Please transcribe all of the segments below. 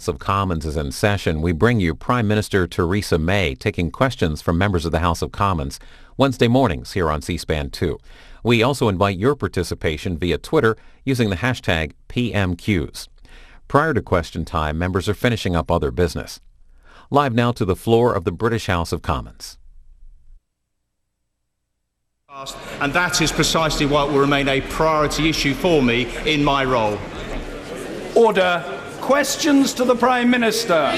House of Commons is in session, we bring you Prime Minister Theresa May taking questions from members of the House of Commons Wednesday mornings here on C-SPAN 2. We also invite your participation via Twitter using the hashtag PMQs. Prior to question time, members are finishing up other business. Live now to the floor of the British House of Commons. And that is precisely what will remain a priority issue for me in my role. Order. Questions to the Prime Minister.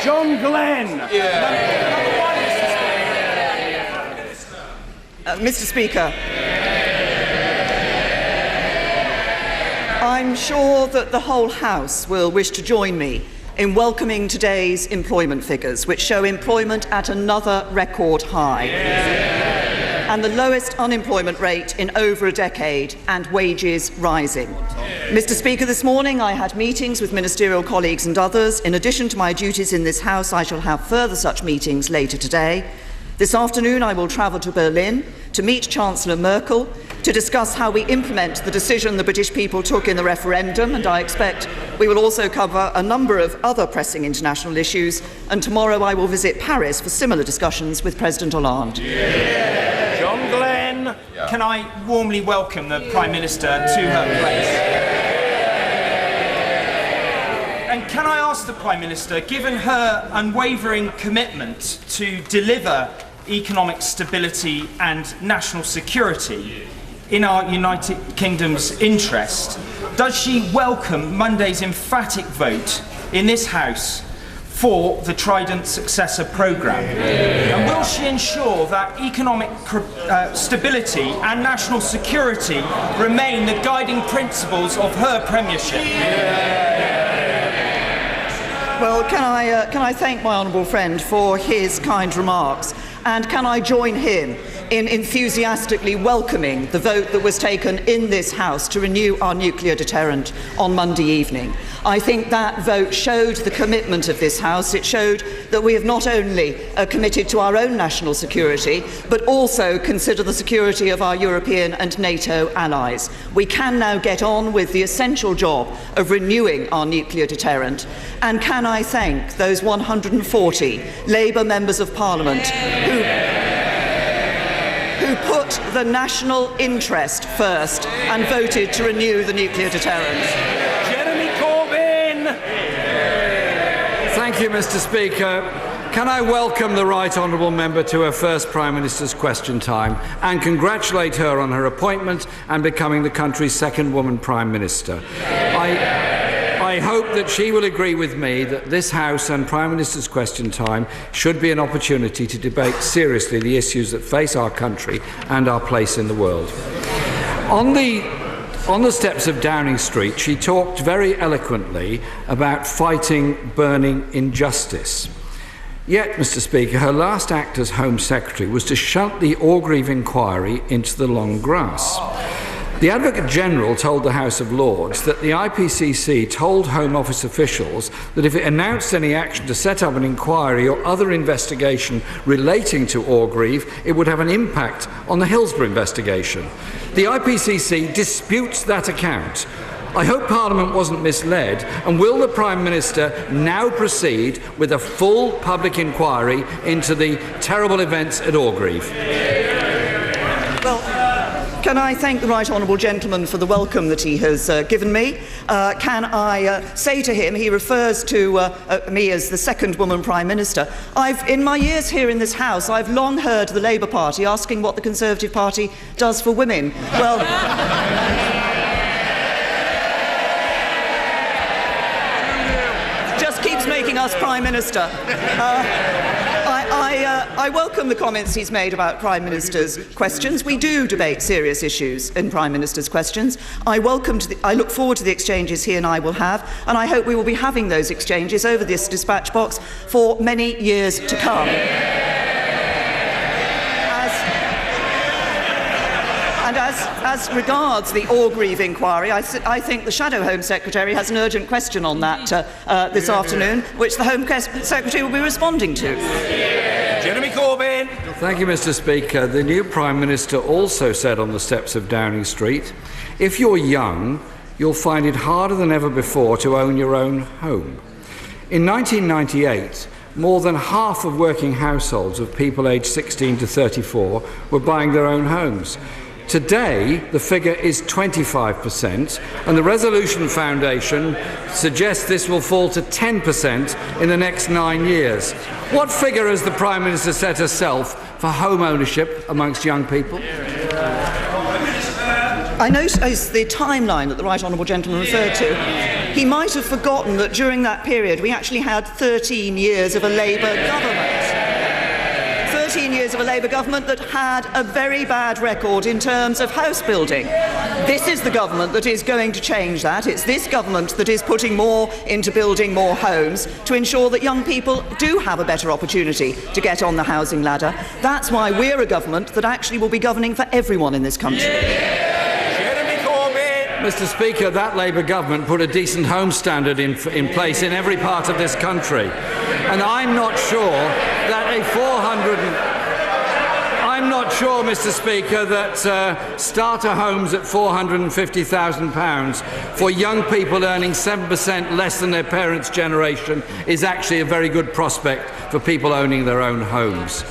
John Glenn. Mr. Speaker, I'm sure that the whole House will wish to join me in welcoming today's employment figures, which show employment at another record high, and the lowest unemployment rate in over a decade, and wages rising. Mr. Speaker, this morning I had meetings with ministerial colleagues and others. In addition to my duties in this House, I shall have further such meetings later today. This afternoon I will travel to Berlin to meet Chancellor Merkel to discuss how we implement the decision the British people took in the referendum, and I expect we will also cover a number of other pressing international issues, and tomorrow I will visit Paris for similar discussions with President Hollande. John Glenn. Can I warmly welcome the Prime Minister to her place? And can I ask the Prime Minister, given her unwavering commitment to deliver economic stability and national security in our United Kingdom's interest, does she welcome Monday's emphatic vote in this House for the Trident Successor Programme? And will she ensure that economic stability and national security remain the guiding principles of her premiership? Well, can I thank my honourable friend for his kind remarks, and can I join him in enthusiastically welcoming the vote that was taken in this House to renew our nuclear deterrent on Monday evening. I think that vote showed the commitment of this House. It showed that we have not only committed to our own national security, but also consider the security of our European and NATO allies. We can now get on with the essential job of renewing our nuclear deterrent. And can I thank those 140 Labour members of Parliament who put the national interest first and voted to renew the nuclear deterrent. Jeremy Corbyn. Thank you, Mr. Speaker. Can I welcome the Right Honourable Member to her first Prime Minister's question time and congratulate her on her appointment and becoming the country's second woman Prime Minister. I hope that she will agree with me that this House and Prime Minister's question time should be an opportunity to debate seriously the issues that face our country and our place in the world. On the steps of Downing Street, she talked very eloquently about fighting burning injustice. Yet, Mr. Speaker, her last act as Home Secretary was to shunt the Orgreave inquiry into the long grass. The Advocate General told the House of Lords that the IPCC told Home Office officials that if it announced any action to set up an inquiry or other investigation relating to Orgreave, it would have an impact on the Hillsborough investigation. The IPCC disputes that account. I hope Parliament wasn't misled, and will the Prime Minister now proceed with a full public inquiry into the terrible events at Orgreave? Can I thank the Right Honourable Gentleman for the welcome that he has given me? Can I say to him, he refers to me as the second woman Prime Minister. In my years here in this House, I've long heard the Labour Party asking what the Conservative Party does for women. Well, just keeps making us Prime Minister. I welcome the comments he's made about Prime Minister's questions. We do debate serious issues in Prime Minister's questions. I look forward to the exchanges he and I will have, and I hope we will be having those exchanges over this dispatch box for many years to come. As regards the Orgreave inquiry, I think the Shadow Home Secretary has an urgent question on that this afternoon, which the Home Secretary will be responding to. Jeremy Corbyn. Thank you, Mr. Speaker. The new Prime Minister also said on the steps of Downing Street, If you're young, you'll find it harder than ever before to own your own home. In 1998, more than half of working households of people aged 16 to 34 were buying their own homes. Today, the figure is 25%, and the Resolution Foundation suggests this will fall to 10% in the next 9 years. What figure has the Prime Minister set herself for home ownership amongst young people? I notice the timeline that the right honourable gentleman referred to. He might have forgotten that during that period we actually had 13 years of a Labour government. 13 years of a Labour government that had a very bad record in terms of house building. This is the government that is going to change that. It's this government that is putting more into building more homes to ensure that young people do have a better opportunity to get on the housing ladder. That's why we're a government that actually will be governing for everyone in this country. Mr. Speaker, that Labour government put a decent home standard in place in every part of this country. And I'm not sure that I'm not sure, Mr. Speaker, that starter homes at £450,000 for young people earning 7% less than their parents' generation is actually a very good prospect for people owning their own homes.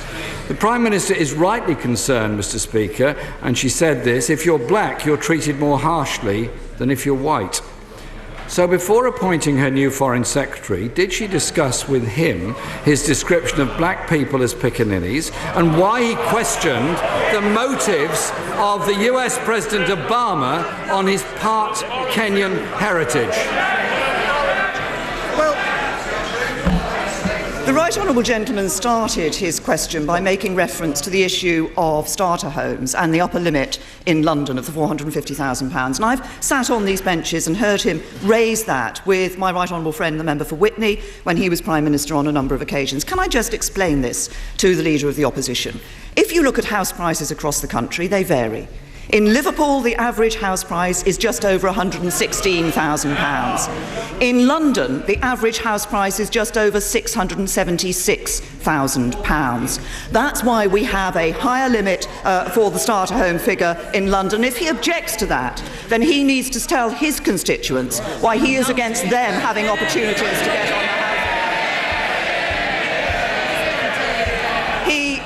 The Prime Minister is rightly concerned, Mr. Speaker, and she said this: if you're black, you're treated more harshly than if you're white. So before appointing her new Foreign Secretary, did she discuss with him his description of black people as piccaninnies and why he questioned the motives of the US President Obama on his part Kenyan heritage? The right honourable gentleman started his question by making reference to the issue of starter homes and the upper limit in London of the £450,000. And I've sat on these benches and heard him raise that with my right honourable friend, the member for Witney, when he was Prime Minister on a number of occasions. Can I just explain this to the Leader of the Opposition? If you look at house prices across the country, they vary. In Liverpool, the average house price is just over £116,000. In London, the average house price is just over £676,000. That's why we have a higher limit for the starter home figure in London. If he objects to that, then he needs to tell his constituents why he is against them having opportunities to get on the house.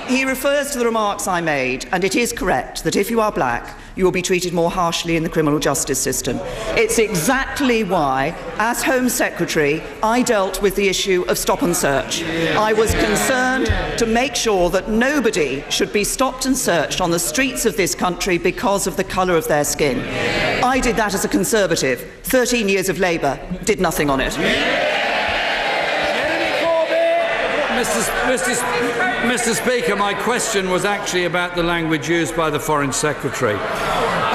He refers to the remarks I made, and it is correct that if you are black, you will be treated more harshly in the criminal justice system. It's exactly why, as Home Secretary, I dealt with the issue of stop and search. I was concerned to make sure that nobody should be stopped and searched on the streets of this country because of the colour of their skin. I did that as a Conservative. 13 years of Labour did nothing on it. Mr. Speaker, my question was actually about the language used by the Foreign Secretary.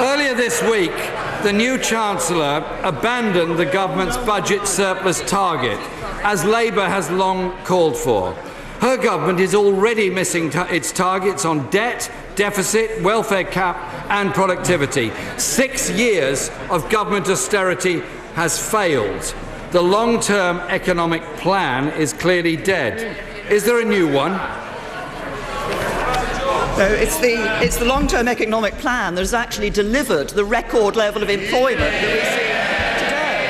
Earlier this week, the new Chancellor abandoned the government's budget surplus target, as Labour has long called for. Her government is already missing its targets on debt, deficit, welfare cap and productivity. 6 years of government austerity has failed. The long-term economic plan is clearly dead. Is there a new one? No, it's the long-term economic plan that has actually delivered the record level of employment that we see today.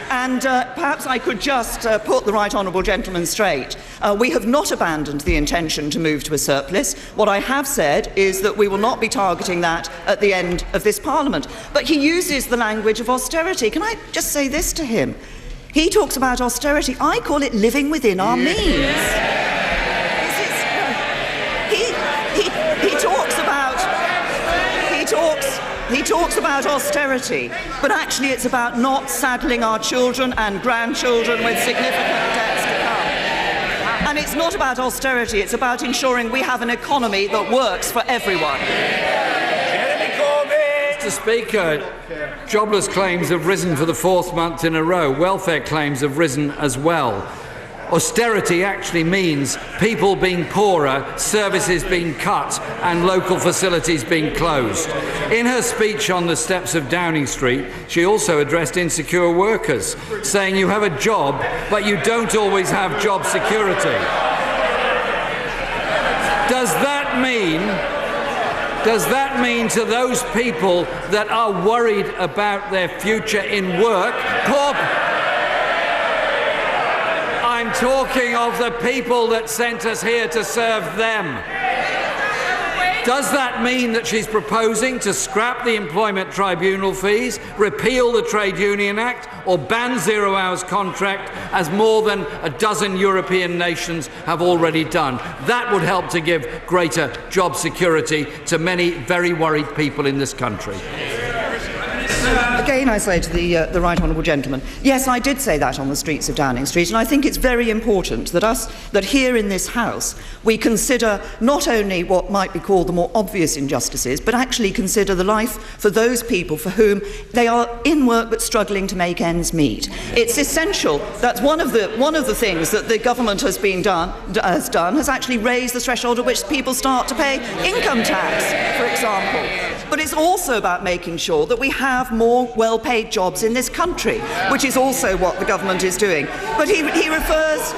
And perhaps I could just put the right honourable gentleman straight. We have not abandoned the intention to move to a surplus. What I have said is that we will not be targeting that at the end of this Parliament. But he uses the language of austerity. Can I just say this to him? He talks about austerity. I call it living within our means. He talks about austerity, but actually it's about not saddling our children and grandchildren with significant debts to come. And it's not about austerity, it's about ensuring we have an economy that works for everyone. Mr. Speaker, jobless claims have risen for the 4th month in a row. Welfare claims have risen as well. Austerity actually means people being poorer, services being cut and local facilities being closed. In her speech on the steps of Downing Street, she also addressed insecure workers, saying you have a job, but you don't always have job security. Does that Does that mean to those people that are worried about their future in work, I'm talking of the people that sent us here to serve them. Does that mean that she's proposing to scrap the employment tribunal fees, repeal the Trade Union Act, or ban zero-hours contract, as more than a dozen European nations have already done? That would help to give greater job security to many very worried people in this country. Again, I say to the right honourable gentleman, yes, I did say that on the streets of Downing Street, and I think it's very important that here in this House we consider not only what might be called the more obvious injustices, but actually consider the life for those people for whom they are in work but struggling to make ends meet. It's essential. That's one of the things that the government has actually raised the threshold at which people start to pay income tax, for example. But it's also about making sure that we have more well-paid jobs in this country, which is also what the government is doing. But he refers,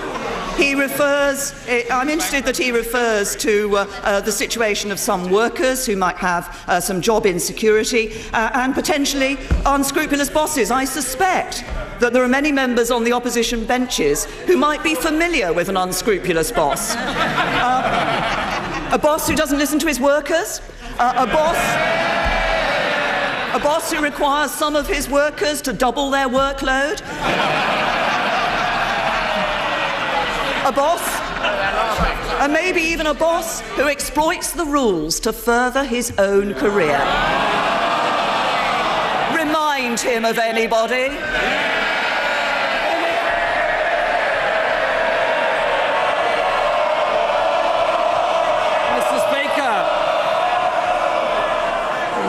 I'm interested that he refers to the situation of some workers who might have some job insecurity and potentially unscrupulous bosses. I suspect that there are many members on the opposition benches who might be familiar with an unscrupulous boss. A boss who doesn't listen to his workers, a boss who requires some of his workers to double their workload, a boss, and maybe even a boss who exploits the rules to further his own career. Remind him of anybody?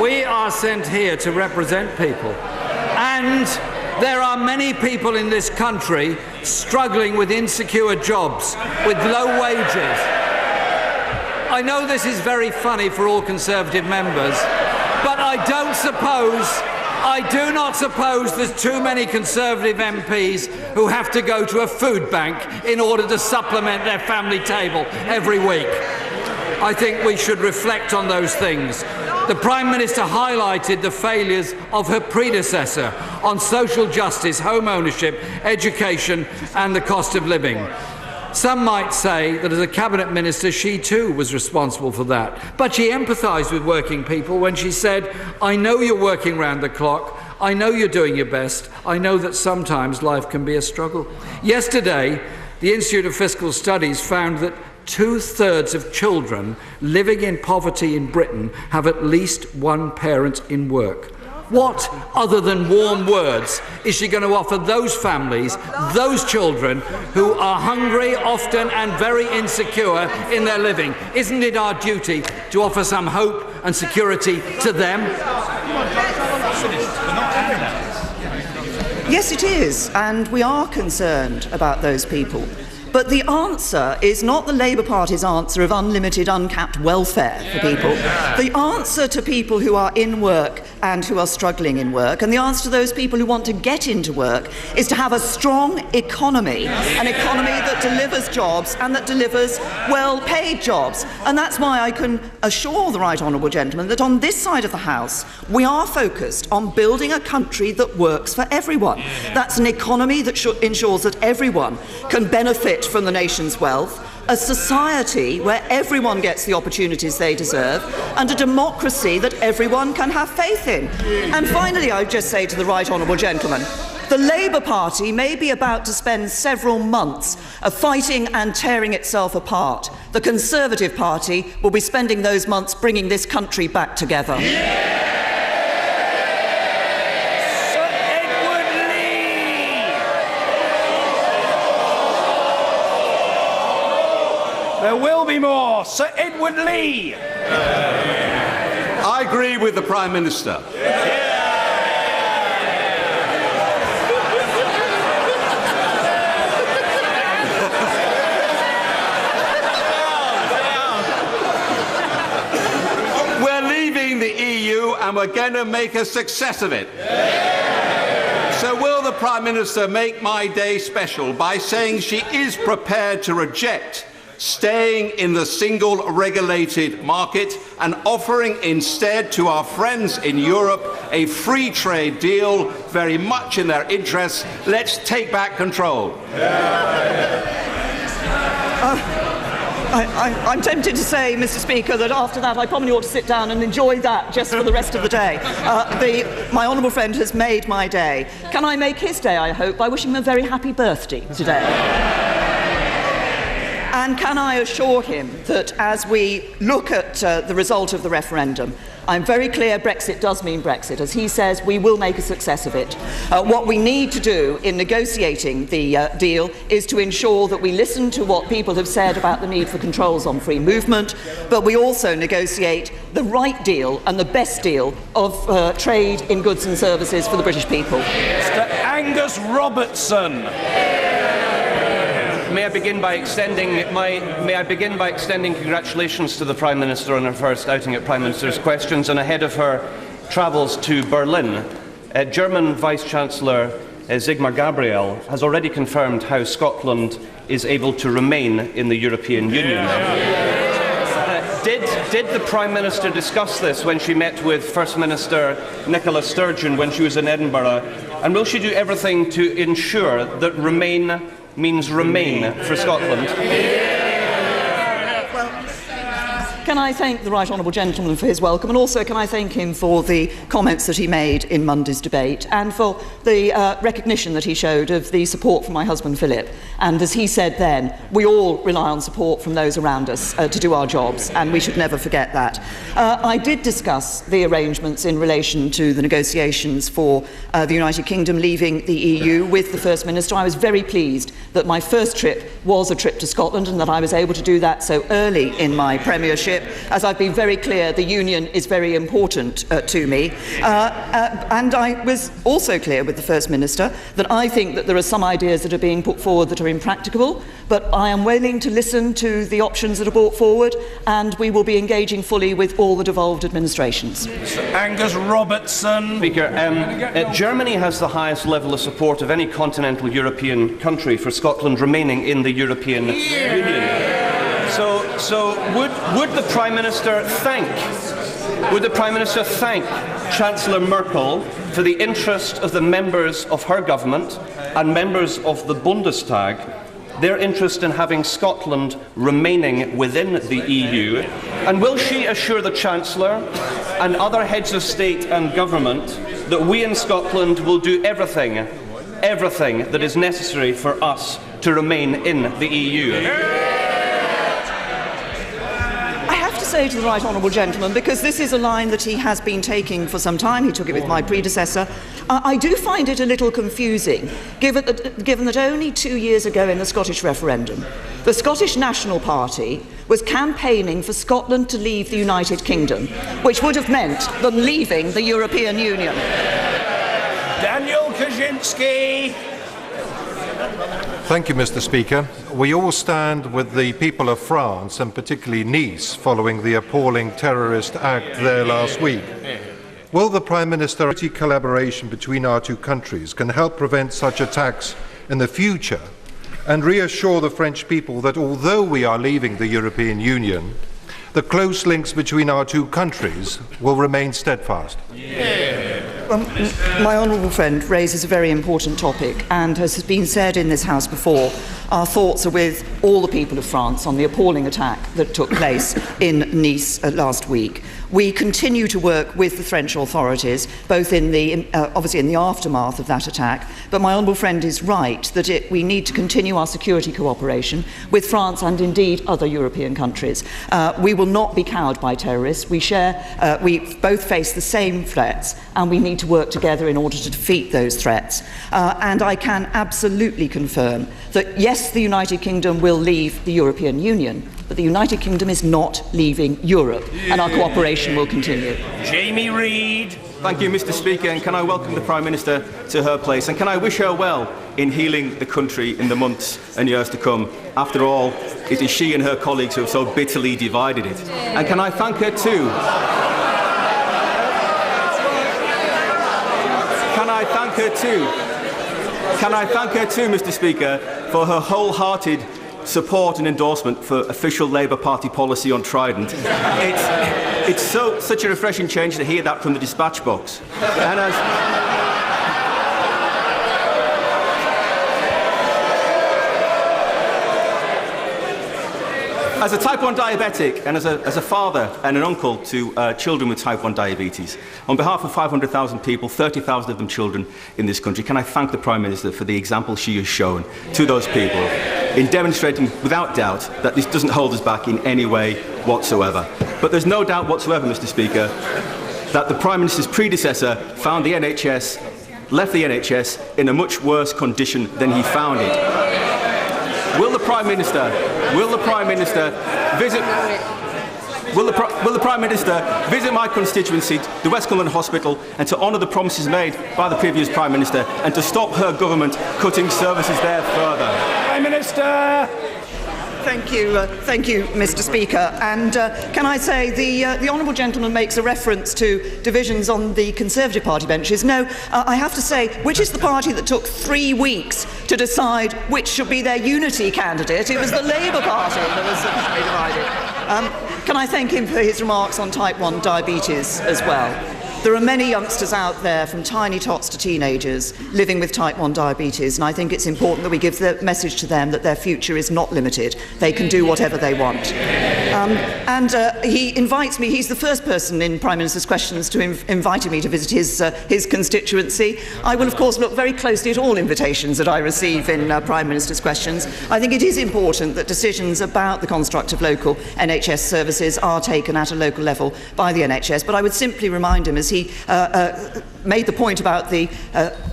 We are sent here to represent people, and there are many people in this country struggling with insecure jobs, with low wages. I know this is very funny for all Conservative members, but I do not suppose there's too many Conservative MPs who have to go to a food bank in order to supplement their family table every week. I think we should reflect on those things. The Prime Minister highlighted the failures of her predecessor on social justice, home ownership, education and the cost of living. Some might say that as a Cabinet Minister she too was responsible for that. But she empathised with working people when she said, "I know you're working round the clock, I know you're doing your best, I know that sometimes life can be a struggle." Yesterday, the Institute of Fiscal Studies found that 2/3 of children living in poverty in Britain have at least one parent in work. What, other than warm words, is she going to offer those families, those children who are hungry often and very insecure in their living? Isn't it our duty to offer some hope and security to them? Yes, it is, and we are concerned about those people. But the answer is not the Labour Party's answer of unlimited, uncapped welfare for people. The answer to people who are in work and who are struggling in work, and the answer to those people who want to get into work, is to have a strong economy, an economy that delivers jobs and that delivers well-paid jobs. And that's why I can assure the right honourable gentleman that on this side of the House, we are focused on building a country that works for everyone. That's an economy that ensures that everyone can benefit from the nation's wealth, a society where everyone gets the opportunities they deserve, and a democracy that everyone can have faith in. And finally, I would just say to the right honourable gentleman, the Labour Party may be about to spend several months fighting and tearing itself apart. The Conservative Party will be spending those months bringing this country back together. There will be more. Sir Edward Lee. I agree with the Prime Minister. We're leaving the EU and we're going to make a success of it. So will the Prime Minister make my day special by saying she is prepared to reject staying in the single regulated market and offering instead to our friends in Europe a free trade deal very much in their interests. Let's take back control. I'm tempted to say, Mr. Speaker, that after that I probably ought to sit down and enjoy that just for the rest of the day. My honourable friend has made my day. Can I make his day, I hope, by wishing him a very happy birthday today? And can I assure him that as we look at the result of the referendum, I'm very clear Brexit does mean Brexit. As he says, we will make a success of it. What we need to do in negotiating the deal is to ensure that we listen to what people have said about the need for controls on free movement, but we also negotiate the right deal and the best deal of trade in goods and services for the British people. Mr. Angus Robertson. May I begin by extending congratulations to the Prime Minister on her first outing at Prime Minister's Questions and ahead of her travels to Berlin. German Vice-Chancellor Sigmar Gabriel has already confirmed how Scotland is able to remain in the European Union. Did the Prime Minister discuss this when she met with First Minister Nicola Sturgeon when she was in Edinburgh? And will she do everything to ensure that remain means remain for Scotland? Can I thank the right honourable gentleman for his welcome, and also can I thank him for the comments that he made in Monday's debate and for the recognition that he showed of the support from my husband Philip. And as he said then, we all rely on support from those around us to do our jobs, and we should never forget that. I did discuss the arrangements in relation to the negotiations for the United Kingdom leaving the EU with the First Minister. I was very pleased that my first trip was a trip to Scotland and that I was able to do that so early in my premiership. As I've been very clear, the union is very important to me. And I was also clear with the First Minister that I think that there are some ideas that are being put forward that are impracticable, but I am willing to listen to the options that are brought forward, and we will be engaging fully with all the devolved administrations. Angus Robertson. Speaker, Germany has the highest level of support of any continental European country for Scotland remaining in the European Union. So would the Prime Minister thank Chancellor Merkel for the interest of the members of her government and members of the Bundestag, their interest in having Scotland remaining within the EU? And will she assure the Chancellor and other heads of state and government that we in Scotland will do everything that is necessary for us to remain in the EU? Say to the right honourable gentleman, because this is a line that he has been taking for some time, he took it with my predecessor, I do find it a little confusing, given that only 2 years ago in the Scottish referendum, the Scottish National Party was campaigning for Scotland to leave the United Kingdom, which would have meant them leaving the European Union. Daniel Kaczynski. Thank you, Mr. Speaker. We all stand with the people of France, and particularly Nice, following the appalling terrorist act there last week. Will the Prime Minister collaboration between our two countries can help prevent such attacks in the future and reassure the French people that although we are leaving the European Union, the close links between our two countries will remain steadfast? My honourable friend raises a very important topic, and as has been said in this House before, our thoughts are with all the people of France on the appalling attack that took place in Nice last week. We continue to work with the French authorities, both in the obviously in the aftermath of that attack, but my honourable friend is right that we need to continue our security cooperation with France and indeed other European countries. We will not be cowed by terrorists. We both face the same threats, and we need to work together in order to defeat those threats. And I can absolutely confirm that yes, the United Kingdom will leave the European Union, but the United Kingdom is not leaving Europe, and our cooperation will continue. Jamie Reid. Thank you, Mr. Speaker, and can I welcome the Prime Minister to her place, and can I wish her well in healing the country in the months and years to come. After all, it is she and her colleagues who have so bitterly divided it. And can I thank her too? Can I thank her too, Mr. Speaker, for her wholehearted support and endorsement for official Labour Party policy on Trident. It's such a refreshing change to hear that from the dispatch box. And as a type 1 diabetic and as a father and an uncle to children with type 1 diabetes, on behalf of 500,000 people, 30,000 of them children in this country, can I thank the Prime Minister for the example she has shown to those people in demonstrating without doubt that this doesn't hold us back in any way whatsoever. But there's no doubt whatsoever, Mr. Speaker, that the Prime Minister's predecessor left the NHS in a much worse condition than he found it. Will the Prime Minister visit my constituency, the West Cumberland Hospital, and to honour the promises made by the previous Prime Minister and to stop her government cutting services there further? Prime Minister! Thank you, Mr. Speaker. And can I say the honourable gentleman makes a reference to divisions on the Conservative Party benches. No, I have to say, which is the party that took 3 weeks to decide which should be their unity candidate? It was the Labour Party that was sufficiently divided. Can I thank him for his remarks on type 1 diabetes as well? There are many youngsters out there, from tiny tots to teenagers, living with type 1 diabetes, and I think it's important that we give the message to them that their future is not limited. They can do whatever they want. He invites me, he's the first person in Prime Minister's Questions to invited me to visit his constituency. I will, of course, look very closely at all invitations that I receive in Prime Minister's Questions. I think it is important that decisions about the construct of local NHS services are taken at a local level by the NHS, but I would simply remind him, as he made the point about the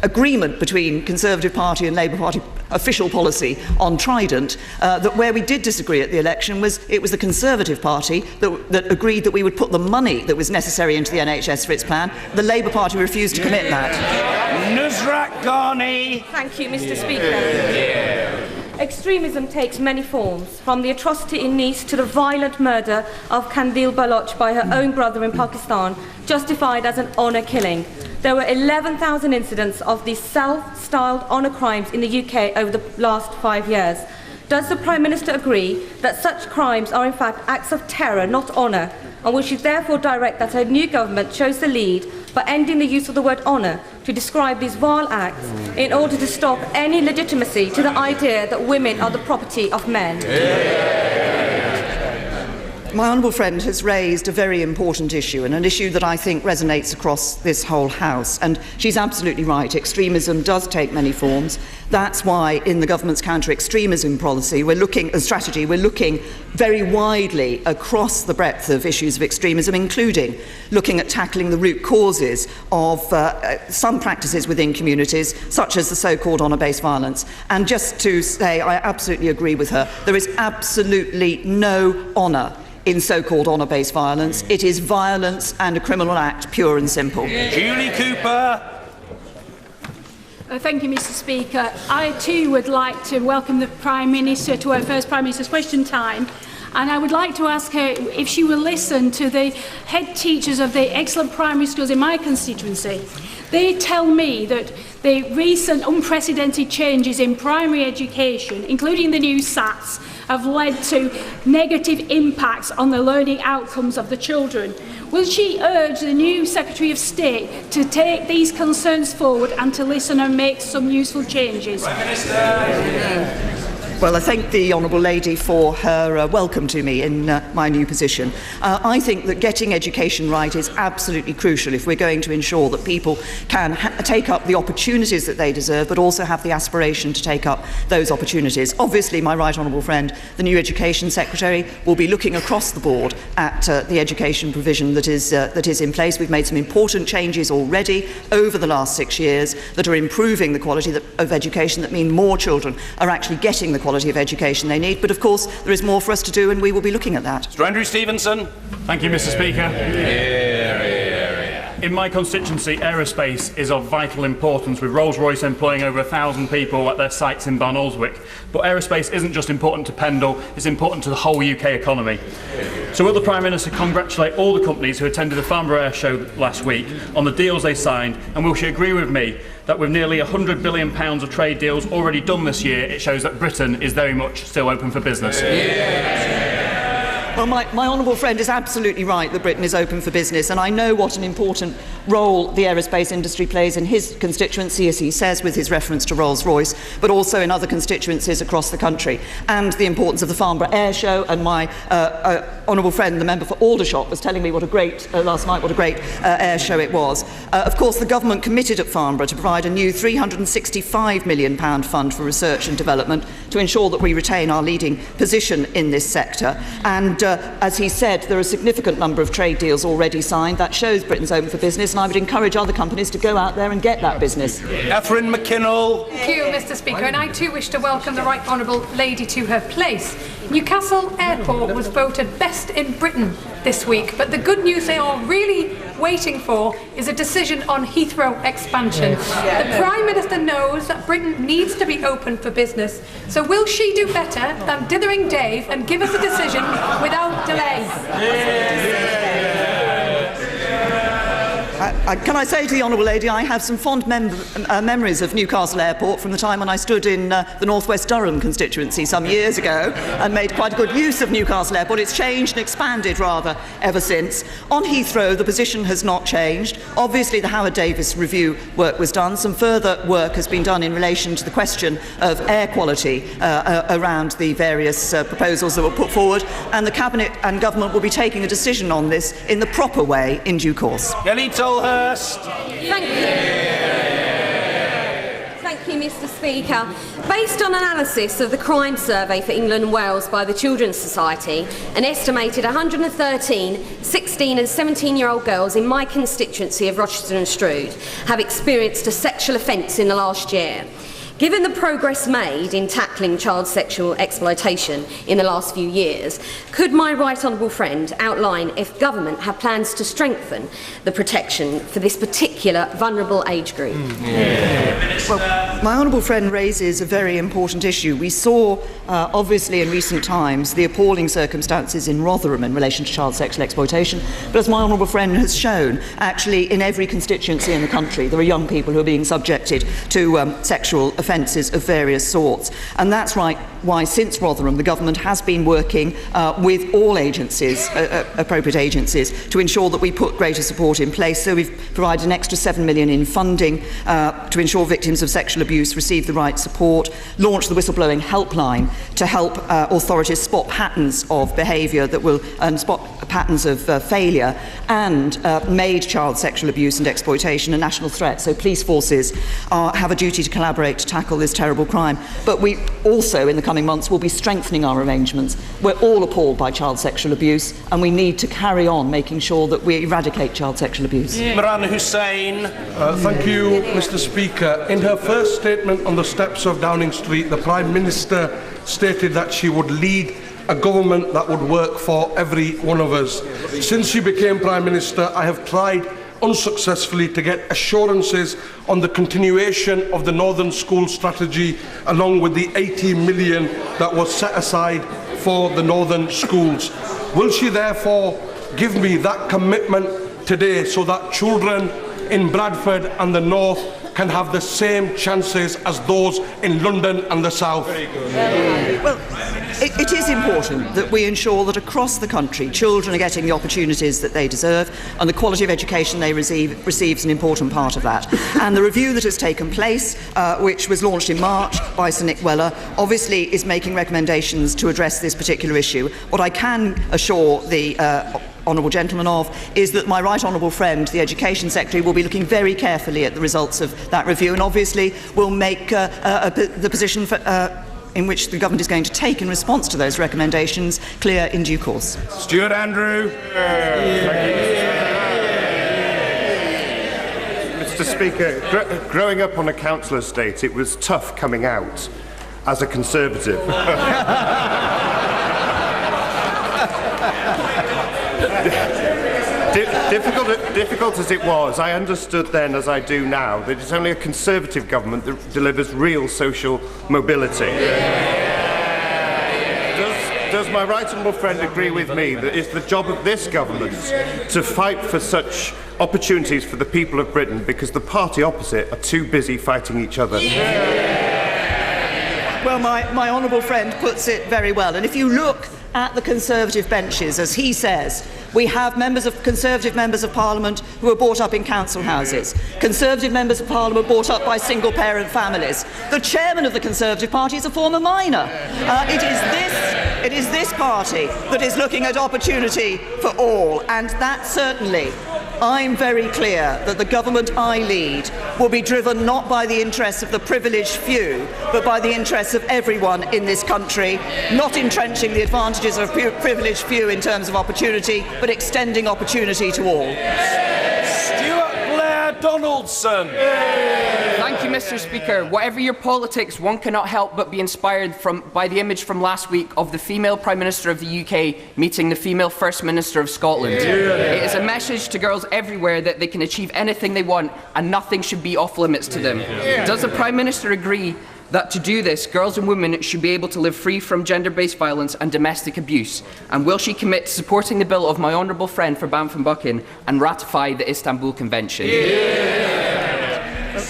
agreement between Conservative Party and Labour Party official policy on Trident, that where we did disagree at the election was the Conservative Party that agreed that we would put the money that was necessary into the NHS for its plan. The Labour Party refused to commit that. Nusrat Ghani. Thank you, Mr. Speaker. Extremism takes many forms, from the atrocity in Nice to the violent murder of Kandil Baloch by her own brother in Pakistan, justified as an honour killing. There were 11,000 incidents of these self-styled honour crimes in the UK over the last 5 years. Does the Prime Minister agree that such crimes are in fact acts of terror, not honour, and will she therefore direct that her new government chose the lead by ending the use of the word honour to describe these vile acts in order to stop any legitimacy to the idea that women are the property of men? My honourable friend has raised a very important issue, and an issue that I think resonates across this whole House. And she's absolutely right. Extremism does take many forms. That's why in the government's counter-extremism policy, we're looking very widely across the breadth of issues of extremism, including looking at tackling the root causes of some practices within communities, such as the so-called honour-based violence. And just to say, I absolutely agree with her. There is absolutely no honour in so-called honour-based violence. It is violence and a criminal act, pure and simple. Julie Cooper. Thank you, Mr. Speaker. I too would like to welcome the Prime Minister to her first Prime Minister's Question Time. And I would like to ask her if she will listen to the head teachers of the excellent primary schools in my constituency. They tell me that the recent unprecedented changes in primary education, including the new SATs, have led to negative impacts on the learning outcomes of the children. Will she urge the new Secretary of State to take these concerns forward and to listen and make some useful changes? Well, I thank the Honourable Lady for her welcome to me in my new position. I think that getting education right is absolutely crucial if we're going to ensure that people can take up the opportunities that they deserve, but also have the aspiration to take up those opportunities. Obviously, my right honourable friend, the new Education Secretary, will be looking across the board at the education provision that is in place. We've made some important changes already over the last 6 years that are improving the quality of education, that mean more children are actually getting the quality of education they need. But of course, there is more for us to do, and we will be looking at that. Mr. Andrew Stevenson. Thank you, Mr. Speaker. In my constituency, aerospace is of vital importance, with Rolls-Royce employing over 1,000 people at their sites in Barnoldswick. But aerospace isn't just important to Pendle, it's important to the whole UK economy. So will the Prime Minister congratulate all the companies who attended the Farnborough Air Show last week on the deals they signed, and will she agree with me that with nearly £100 billion of trade deals already done this year, it shows that Britain is very much still open for business? Well, my honourable friend is absolutely right that Britain is open for business, and I know what an important role the aerospace industry plays in his constituency, as he says, with his reference to Rolls-Royce, but also in other constituencies across the country, and the importance of the Farnborough Air Show. And my honourable friend, the member for Aldershot, was telling me what a great, last night, what a great air show it was. Of course, the government committed at Farnborough to provide a new £365 million fund for research and development to ensure that we retain our leading position in this sector. And as he said, there are a significant number of trade deals already signed. That shows Britain's open for business, and I would encourage other companies to go out there and get that business. Catherine McKinnell. Thank you, Mr. Speaker, and I too wish to welcome the Right Honourable Lady to her place. Newcastle Airport was voted best in Britain this week, but the good news they are really waiting for is a decision on Heathrow expansion. The Prime Minister knows that Britain needs to be open for business, so will she do better than Dithering Dave and give us a decision without delay? Can I say to the honourable lady, I have some fond memories of Newcastle Airport from the time when I stood in the North West Durham constituency some years ago and made quite a good use of Newcastle Airport. It's changed and expanded rather ever since. On Heathrow, the position has not changed. Obviously, the Howard Davis review work was done. Some further work has been done in relation to the question of air quality around the various proposals that were put forward, and the Cabinet and Government will be taking a decision on this in the proper way in due course. Kelly Tolhurst. Thank you, Mr. Speaker. Based on analysis of the crime survey for England and Wales by the Children's Society, an estimated 113 16 and 17-year-old girls in my constituency of Rochester and Strood have experienced a sexual offence in the last year. Given the progress made in tackling child sexual exploitation in the last few years, could my right honourable friend outline if government have plans to strengthen the protection for this particular vulnerable age group? Well, my honourable friend raises a very important issue. We saw, obviously, in recent times, the appalling circumstances in Rotherham in relation to child sexual exploitation. But as my honourable friend has shown, actually, in every constituency in the country, there are young people who are being subjected to sexual offences of various sorts. And that's right why, since Rotherham, the government has been working with all agencies, appropriate agencies, to ensure that we put greater support in place. So we've provided an extra £7 million in funding to ensure victims of sexual abuse receive the right support, launched the whistleblowing helpline to help authorities spot patterns of behaviour that will spot patterns of failure, and made child sexual abuse and exploitation a national threat. So police forces have a duty to collaborate to tackle this terrible crime. But we also, in the coming months, will be strengthening our arrangements. We're all appalled by child sexual abuse, and we need to carry on making sure that we eradicate child sexual abuse. Imran Hussain. Thank you, Mr. Speaker. In her first statement on the steps of Downing Street, the Prime Minister stated that she would lead a government that would work for every one of us. Since she became Prime Minister, I have tried unsuccessfully to get assurances on the continuation of the Northern School Strategy, along with the 80 million that was set aside for the Northern schools. Will she therefore give me that commitment today so that children in Bradford and the North can have the same chances as those in London and the South? Well, it is important that we ensure that across the country children are getting the opportunities that they deserve, and the quality of education they receives an important part of that. And the review that has taken place, which was launched in March by Sir Nick Weller, obviously is making recommendations to address this particular issue. What I can assure the honourable gentleman of is that my right honourable friend, the Education Secretary, will be looking very carefully at the results of that review, and obviously will make the position in which the government is going to take in response to those recommendations clear in due course. Stuart Andrew. Mr. Speaker, growing up on a council estate, it was tough coming out as a Conservative. difficult as it was, I understood then, as I do now, that it's only a Conservative government that delivers real social mobility. Does my right honourable friend agree with me that it's the job of this government to fight for such opportunities for the people of Britain because the party opposite are too busy fighting each other? Well, my honourable friend puts it very well. And if you look at the Conservative benches, as he says, we have Conservative members of Parliament who are brought up in council houses, Conservative members of Parliament brought up by single-parent families. The chairman of the Conservative Party is a former miner. It is this party that is looking at opportunity for all, and that certainly, I'm very clear that the government I lead will be driven not by the interests of the privileged few, but by the interests of everyone in this country, not entrenching the advantages of privileged few in terms of opportunity, but extending opportunity to all. Donaldson. Thank you, Mr. Speaker. Whatever your politics, one cannot help but be inspired by the image from last week of the female Prime Minister of the UK meeting the female First Minister of Scotland. It is a message to girls everywhere that they can achieve anything they want and nothing should be off limits to them. Does the Prime Minister agree that to do this, girls and women should be able to live free from gender-based violence and domestic abuse? And will she commit to supporting the bill of my honourable friend for Banff and Buchan and ratify the Istanbul Convention?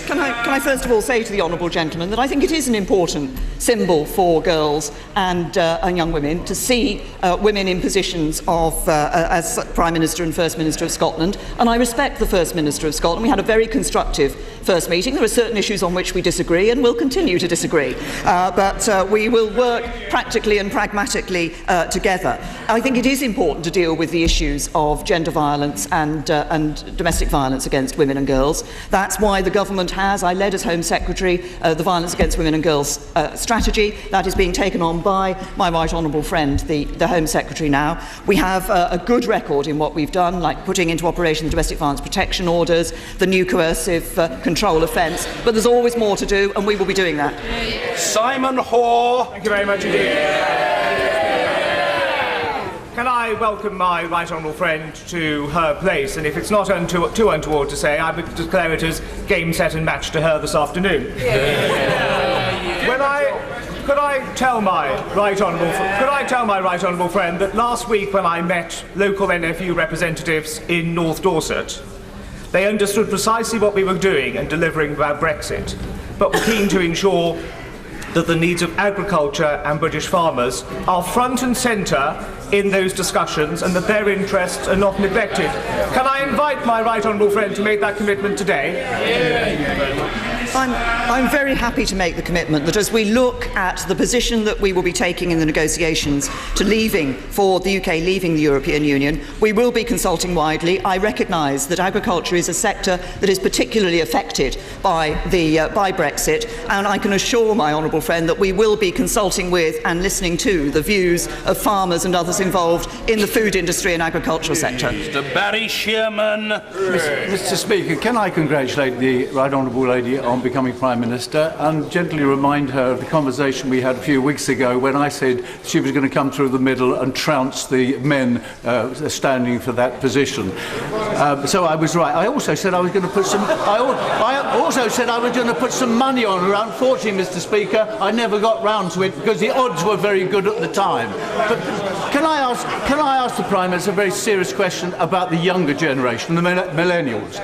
Can I first of all say to the honourable gentleman that I think it is an important symbol for girls and young women to see women in positions of as Prime Minister and First Minister of Scotland, and I respect the First Minister of Scotland. We had a very constructive first meeting. There are certain issues on which we disagree and will continue to disagree, but we will work practically and pragmatically together. I think it is important to deal with the issues of gender violence and domestic violence against women and girls. That's why the government has, I led as Home Secretary, the Violence Against Women and Girls strategy. That is being taken on by my right honourable friend, the Home Secretary now. We have a good record in what we've done, like putting into operation the domestic violence protection orders, the new coercive control offence, but there's always more to do, and we will be doing that. Simon Hoare. Thank you very much indeed. Can I welcome my right honourable friend to her place? And if it's not too untoward to say, I would declare it as game, set and match to her this afternoon. Could I tell my right honourable friend that last week when I met local NFU representatives in North Dorset, they understood precisely what we were doing and delivering about Brexit, but were keen to ensure that the needs of agriculture and British farmers are front and centre in those discussions and that their interests are not neglected. Can I invite my right honourable friend to make that commitment today? I'm very happy to make the commitment that as we look at the position that we will be taking in the negotiations for the UK leaving the European Union, we will be consulting widely. I recognise that agriculture is a sector that is particularly affected by Brexit, and I can assure my honourable friend that we will be consulting with and listening to the views of farmers and others involved in the food industry and agricultural sector. Mr. Barry Shearman. Mr. Speaker, can I congratulate the Right Honourable Lady on becoming Prime Minister and gently remind her of the conversation we had a few weeks ago when I said she was going to come through the middle and trounce the men standing for that position. So I was right. I also said I was going to put some. I also said I was going to put some money on her. Unfortunately, Mr. Speaker, I never got round to it because the odds were very good at the time. But can I ask the Prime Minister a very serious question about the younger generation, the millennials?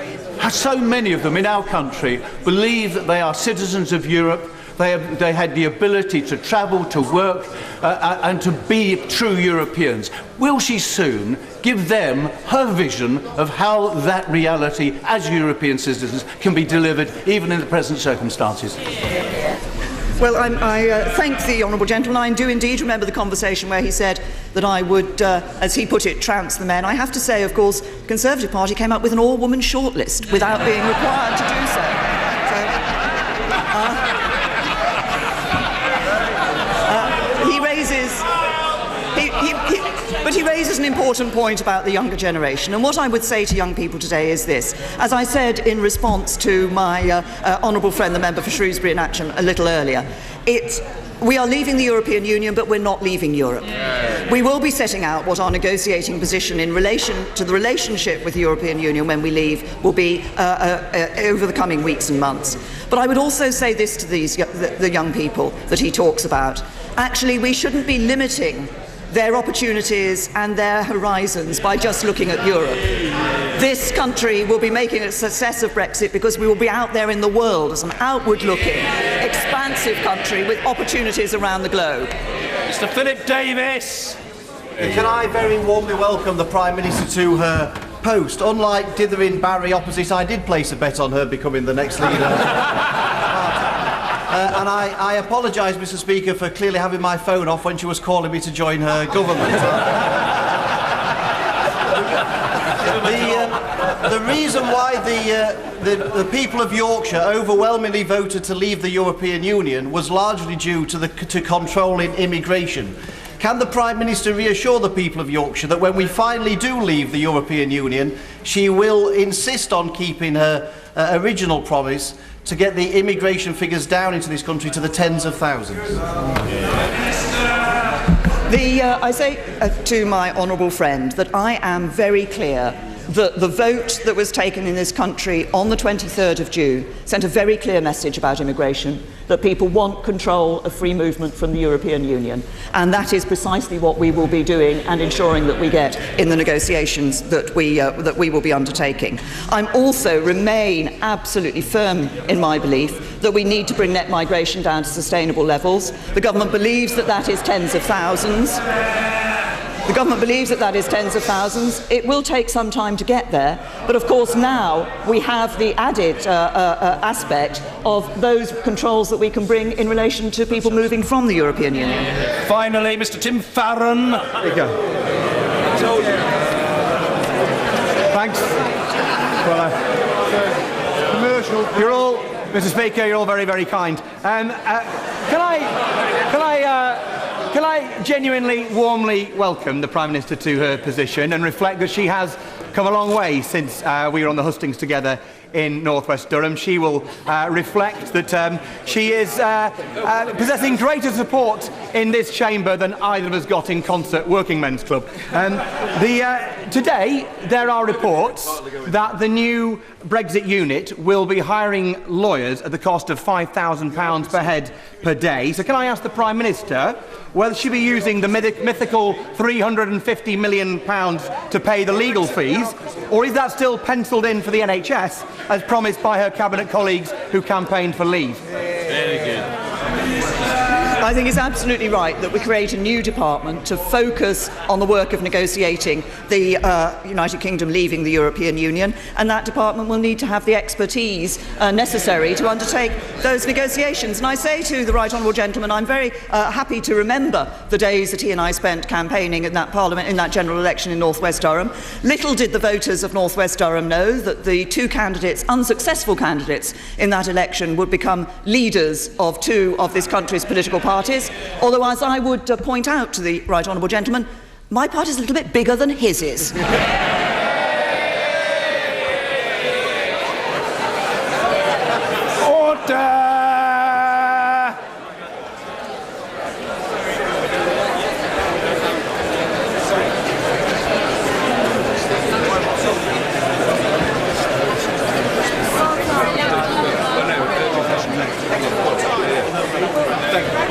So many of them in our country believe that they are citizens of Europe. They had the ability to travel, to work, and to be true Europeans. Will she soon give them her vision of how that reality as European citizens can be delivered even in the present circumstances? Well, I thank the honourable gentleman. I do indeed remember the conversation where he said that I would, as he put it, trounce the men. I have to say, of course, the Conservative Party came up with an all-woman shortlist without being required to do so. But he raises an important point about the younger generation, and what I would say to young people today is this. As I said in response to my honourable friend, the member for Shrewsbury and Atcham, a little earlier, We are leaving the European Union, but we're not leaving Europe. We will be setting out what our negotiating position in relation to the relationship with the European Union when we leave will be over the coming weeks and months. But I would also say this to the young people that he talks about. Actually, we shouldn't be limiting their opportunities and their horizons by just looking at Europe. This country will be making a success of Brexit because we will be out there in the world as an outward-looking, expansive country with opportunities around the globe. Mr. Philip Davis. Can I very warmly welcome the Prime Minister to her post. Unlike dithering Barry opposite, I did place a bet on her becoming the next leader. And I apologise, Mr. Speaker, for clearly having my phone off when she was calling me to join her government. The reason why the people of Yorkshire overwhelmingly voted to leave the European Union was largely due to controlling immigration. Can the Prime Minister reassure the people of Yorkshire that when we finally do leave the European Union, she will insist on keeping her original promise to get the immigration figures down into this country to the tens of thousands? I say to my honourable friend that I am very clear that the vote that was taken in this country on the 23rd of June sent a very clear message about immigration, that people want control of free movement from the European Union, and that is precisely what we will be doing and ensuring that we get in the negotiations that we will be undertaking. I also remain absolutely firm in my belief that we need to bring net migration down to sustainable levels. The government believes that that is tens of thousands. The government believes that that is tens of thousands. It will take some time to get there, but of course now we have the added aspect of those controls that we can bring in relation to people moving from the European Union. Finally, Mr. Tim Farron. There you go. Thanks. Well, you're all, Mr. Speaker, you're all very, very kind. Can I genuinely, warmly welcome the Prime Minister to her position and reflect that she has come a long way since we were on the hustings together in North West Durham. She will reflect that she is possessing greater support in this chamber than either of us got in Concert Working Men's Club. Today, there are reports that the new Brexit unit will be hiring lawyers at the cost of £5,000 per head per day. So can I ask the Prime Minister whether she'll be using the mythical £350 million to pay the legal fees, or is that still penciled in for the NHS, as promised by her Cabinet colleagues who campaigned for leave? Very good. I think it's absolutely right that we create a new department to focus on the work of negotiating the United Kingdom leaving the European Union, and that department will need to have the expertise necessary to undertake those negotiations. And I say to the right honourable gentleman, I'm very happy to remember the days that he and I spent campaigning in that Parliament, in that general election in North West Durham. Little did the voters of North West Durham know that the two candidates, unsuccessful candidates in that election, would become leaders of two of this country's political parties. Although, as I would point out to the right honourable gentleman, my party is a little bit bigger than his is. Order! Thank you.